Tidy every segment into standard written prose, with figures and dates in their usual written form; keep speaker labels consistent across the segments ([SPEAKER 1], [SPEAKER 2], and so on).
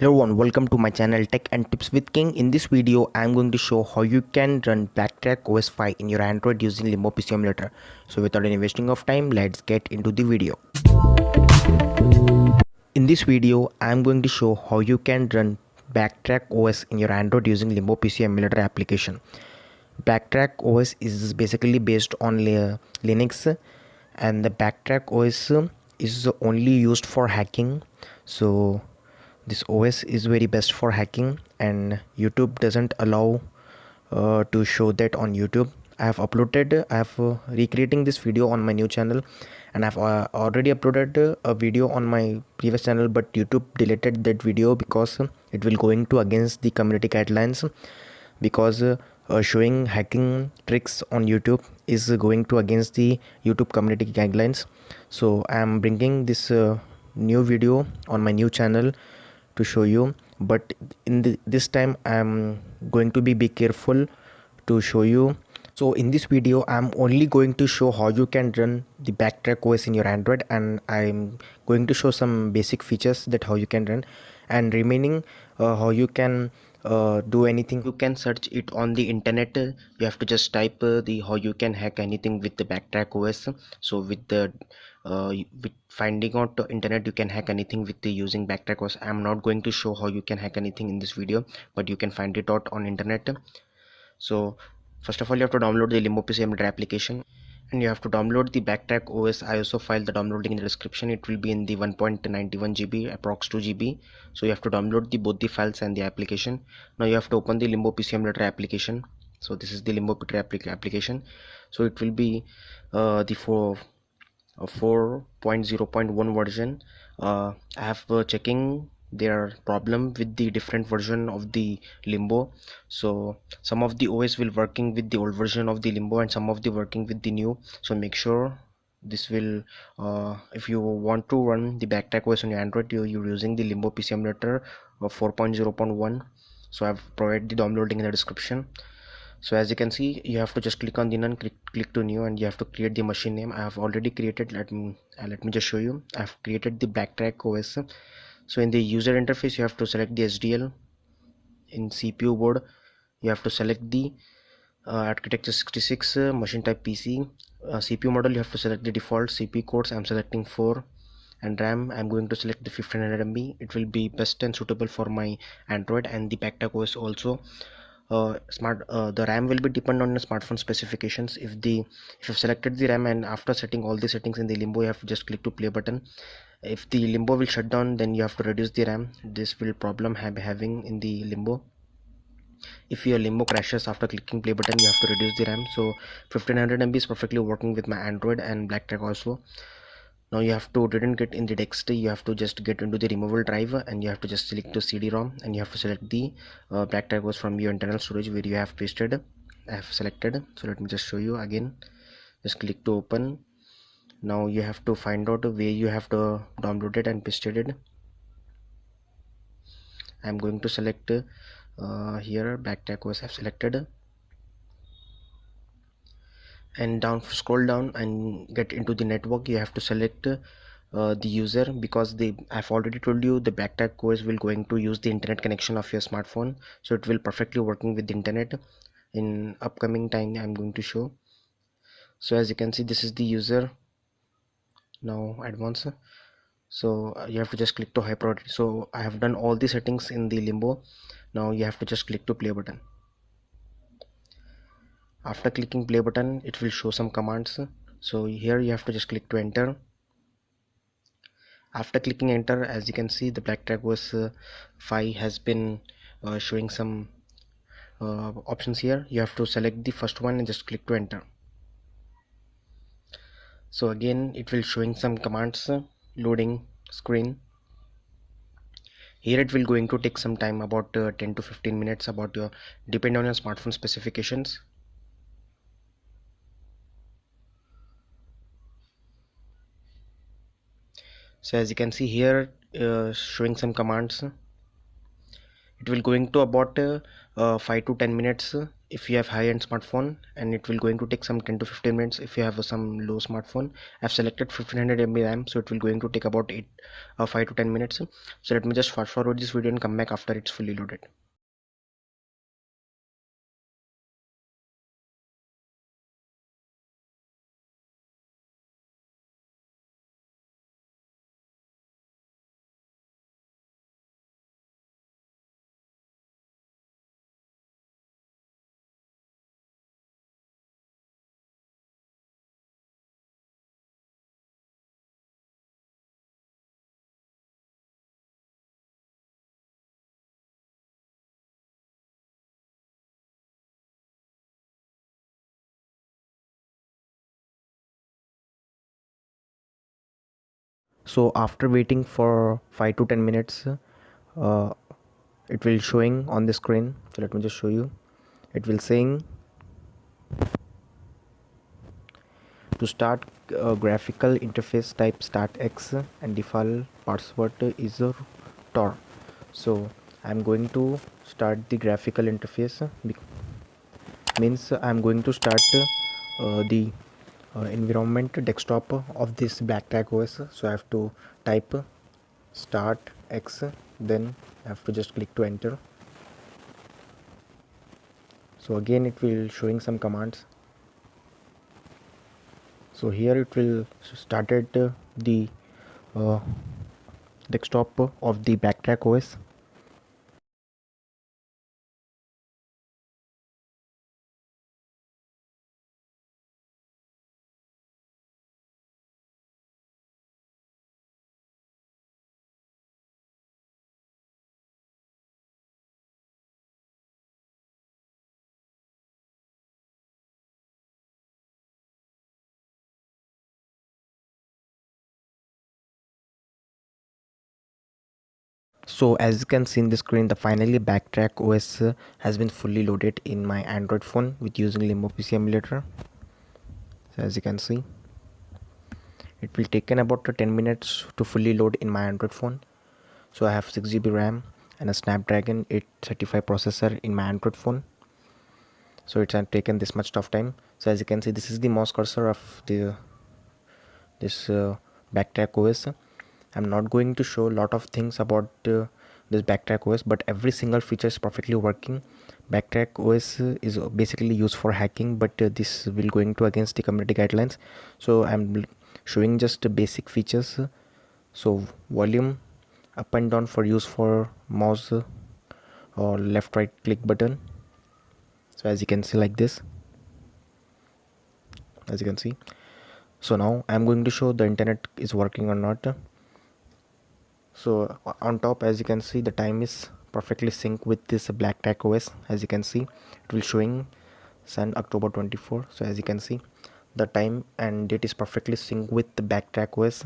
[SPEAKER 1] Hello everyone, welcome to my channel Tech and Tips with King. In this video, I am going to show how you can run BackTrack OS 5 in your Android using Limbo PC Emulator. So without any wasting of time, let's get into the video. In this video, I am going to show how you can run BackTrack OS in your Android using Limbo PC Emulator application. BackTrack OS is basically based on Linux, and the BackTrack OS is only used for hacking. So this OS is very best for hacking, and YouTube doesn't allow to show that on YouTube. I have recreating this video on my new channel, and I've already uploaded a video on my previous channel, but YouTube deleted that video because it will going to against the community guidelines, because showing hacking tricks on YouTube is going to against the YouTube community guidelines. So I am bringing this new video on my new channel to show you, but in this time I am going to be careful to show you. So in this video I'm only going to show how you can run the BackTrack OS in your Android, and I'm going to show some basic features that how you can run, and remaining how you can do anything. You can search it on the internet. You have to just type the how you can hack anything with the BackTrack OS. So with finding out the internet, you can hack anything with the using BackTrack OS. I'm not going to show how you can hack anything in this video, but you can find it out on internet. So first of all, you have to download the Limbo PC Emulator application, and you have to download the BackTrack OS. I also filed the downloading in the description. It will be in the 1.91 GB, approx 2 GB. So you have to download both the files and the application. Now you have to open the Limbo PC Emulator application. So this is the Limbo PC application. So it will be the 4.0.1 version. I have checking their problem with the different version of the Limbo. So some of the OS will working with the old version of the Limbo, and some of the working with the new. So make sure this will if you want to run the BackTrack OS on your Android, you're using the Limbo PC Emulator of 4.0.1. so I've provided the downloading in the description. So as you can see, you have to just click on the none, click to new, and you have to create the machine name. I have already created. Let me just show you. I have created the BackTrack OS. So in the user interface, you have to select the SDL. In CPU board, you have to select the architecture 66, machine type PC. CPU model, you have to select the default CPU cores. I'm selecting 4, and RAM, I'm going to select the 1500 MB. It will be best and suitable for my Android and the BackTrack OS also. The RAM will be depend on the smartphone specifications. If you've selected the RAM, and after setting all the settings in the Limbo, you have to just click to play button. If the Limbo will shut down, then you have to reduce the RAM. This will problem having in the Limbo. If your Limbo crashes after clicking play button, you have to reduce the RAM. So 1500 MB is perfectly working with my Android and BackTrack also. Now you have to didn't get in the text, you have to just get into the removable drive, and you have to just select the CD-ROM, and you have to select the BackTrack was from your internal storage where you have pasted. I have selected. So let me just show you again. Just click to open. Now you have to find out where you have to download it and pasted it. I'm going to select here BackTrack OS. I've selected, and scroll down and get into the network. You have to select the user, because I've already told you the BackTrack OS will going to use the internet connection of your smartphone, so it will perfectly working with the internet. In upcoming time I'm going to show. So as you can see, this is the user. Now advanced. So you have to just click to high priority. So I have done all the settings in the Limbo. Now you have to just click to play button. After clicking play button, it will show some commands. So here you have to just click to enter. After clicking enter, as you can see, the BackTrack OS 5 has been showing some options here. You have to select the first one and just click to enter. So again it will showing some commands, loading screen. Here it will going to take some time, about 10 to 15 minutes, about depend on your smartphone specifications. So as you can see here, showing some commands. It will going to about 5 to 10 minutes if you have high-end smartphone, and it will going to take some 10 to 15 minutes if you have some low smartphone. I've selected 1500 MB RAM, so it will going to take about 5 to 10 minutes. So let me just fast forward this video and come back after it's fully loaded. So after waiting for 5 to 10 minutes, uh, it will showing on the screen. So let me just show you. It will saying to start graphical interface, type start X and default password is tor. So I'm going to start the graphical interface, means I'm going to start the environment desktop of this BackTrack OS. So I have to type start X, then I have to just click to enter. So again it will showing some commands. So here it will started the uh, desktop of the BackTrack OS. So as you can see in the screen, the finally BackTrack OS has been fully loaded in my Android phone with using Limbo PC emulator. So as you can see, it will take about 10 minutes to fully load in my Android phone. So I have 6 GB RAM and a Snapdragon 835 processor in my Android phone. So it's taken this much of time. So as you can see, this is the mouse cursor of this BackTrack OS. I'm not going to show a lot of things about this BackTrack OS, but every single feature is perfectly working. BackTrack OS is basically used for hacking, but this will going to against the community guidelines. So I'm showing just basic features. So volume up and down for use for mouse or left right click button. So as you can see like this, as you can see. So now I'm going to show the internet is working or not. So on top, as you can see, the time is perfectly sync with this BackTrack OS. As you can see, it will showing Sun October 24. So as you can see, the time and date is perfectly sync with the BackTrack OS.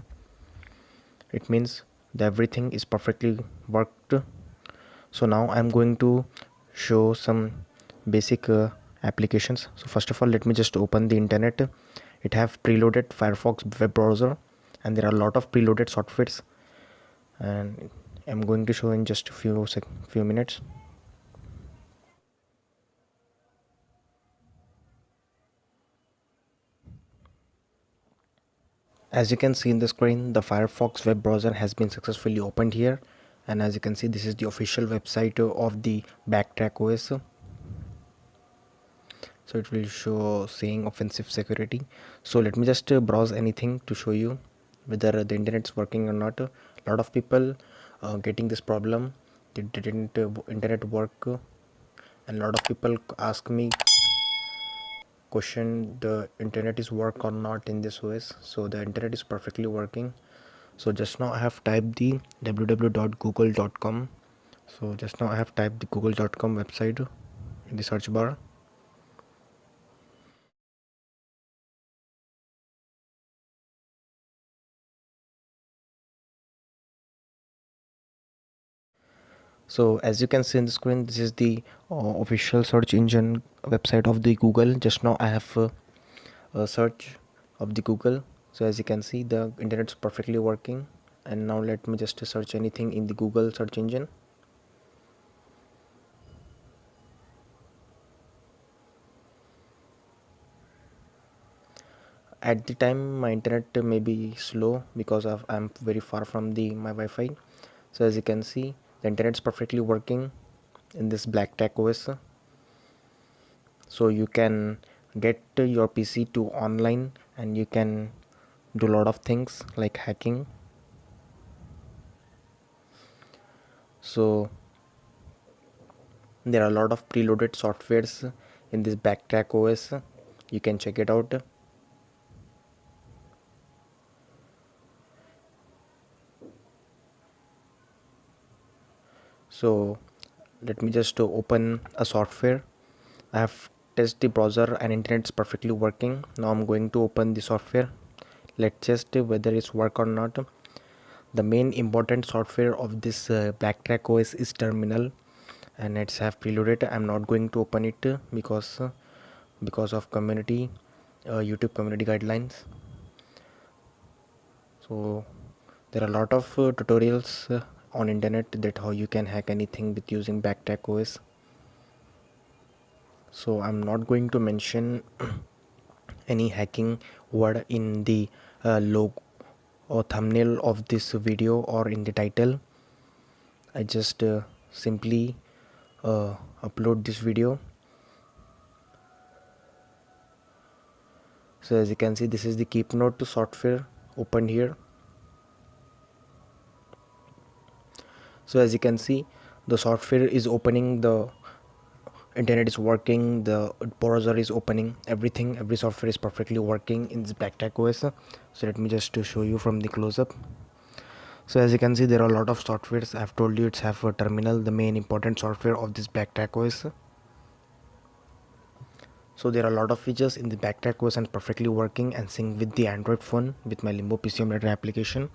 [SPEAKER 1] It means that everything is perfectly worked. So now I'm going to show some basic applications. So first of all, let me just open the internet. It have preloaded Firefox web browser, and there are a lot of preloaded softwares, and I'm going to show in just a few minutes. As you can see in the screen, the Firefox web browser has been successfully opened here, and as you can see, this is the official website of the BackTrack OS. So it will show saying offensive security. So let me just browse anything to show you whether the internet's working or not. A lot of people getting this problem, they didn't internet work, and a lot of people ask me question the internet is work or not in this OS. So the internet is perfectly working. So just now I have typed the www.google.com. So just now I have typed the google.com website in the search bar. So as you can see in the screen, this is the official search engine website of the Google. Just now I have a search of the Google. So as you can see, the internet is perfectly working. And now let me just search anything in the Google search engine. At the time my internet may be slow because I'm very far from my Wi-Fi. So as you can see, the internet's perfectly working in this BackTrack OS. So you can get your PC to online and you can do a lot of things like hacking. So there are a lot of preloaded softwares in this BackTrack OS. You can check it out. So let me just open a software. I have tested the browser and internet's perfectly working. Now I'm going to open the software. Let's test whether it's work or not. The main important software of this BackTrack OS is terminal, and it's have preloaded. I'm not going to open it because of community YouTube community guidelines. So there are a lot of tutorials on internet that how you can hack anything with using BackTrack OS. So I'm not going to mention any hacking word in the logo or thumbnail of this video or in the title. I just simply upload this video. So as you can see, this is the keep note software opened here. So as you can see, the software is opening, the internet is working, the browser is opening, every software is perfectly working in this BackTrack OS. So let me just show you from the close-up. So as you can see, there are a lot of softwares. I have told you it's have a terminal, the main important software of this BackTrack OS. So there are a lot of features in the BackTrack OS and perfectly working and sync with the Android phone with my Limbo PC Emulator application.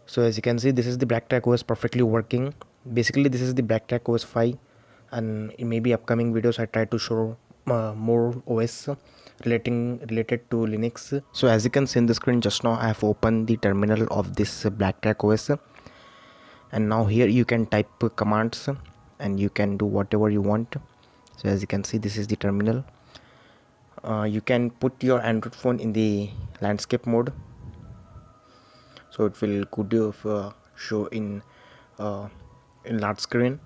[SPEAKER 1] So as you can see, this is the BackTrack OS perfectly working. Basically this is the BackTrack OS 5, and in maybe upcoming videos I try to show more OS related to Linux. So as you can see in the screen just now, I have opened the terminal of this BackTrack OS, and now here you can type commands and you can do whatever you want. So as you can see, this is the terminal. You can put your Android phone in the landscape mode, so it will show in large screen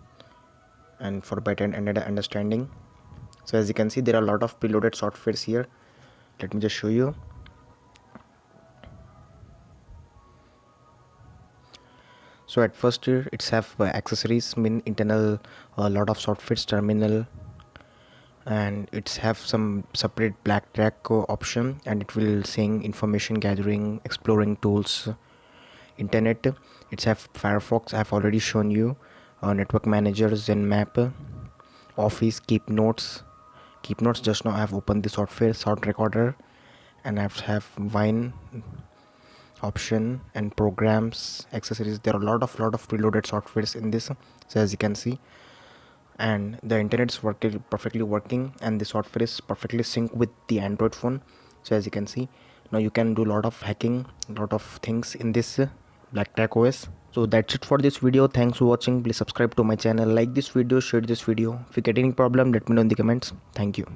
[SPEAKER 1] and for better understanding. So as you can see, there are a lot of preloaded softwares here. Let me just show you. So at first here it's have accessories, mean internal a lot of softwares, terminal, and it's have some separate BackTrack option, and it will saying information gathering, exploring tools, internet. It's have Firefox, I've already shown you, network manager, Zenmap, office, keep notes just now I have opened the software, sound recorder, and I have Wine option and programs, accessories. There are a lot of preloaded softwares in this. So as you can see, and the internet is perfectly working, and the software is perfectly synced with the Android phone. So as you can see, now you can do a lot of hacking, lot of things in this BackTrack OS. So that's it for this video. Thanks for watching. Please subscribe to my channel, like this video, share this video. If you get any problem, let me know in the comments. Thank you.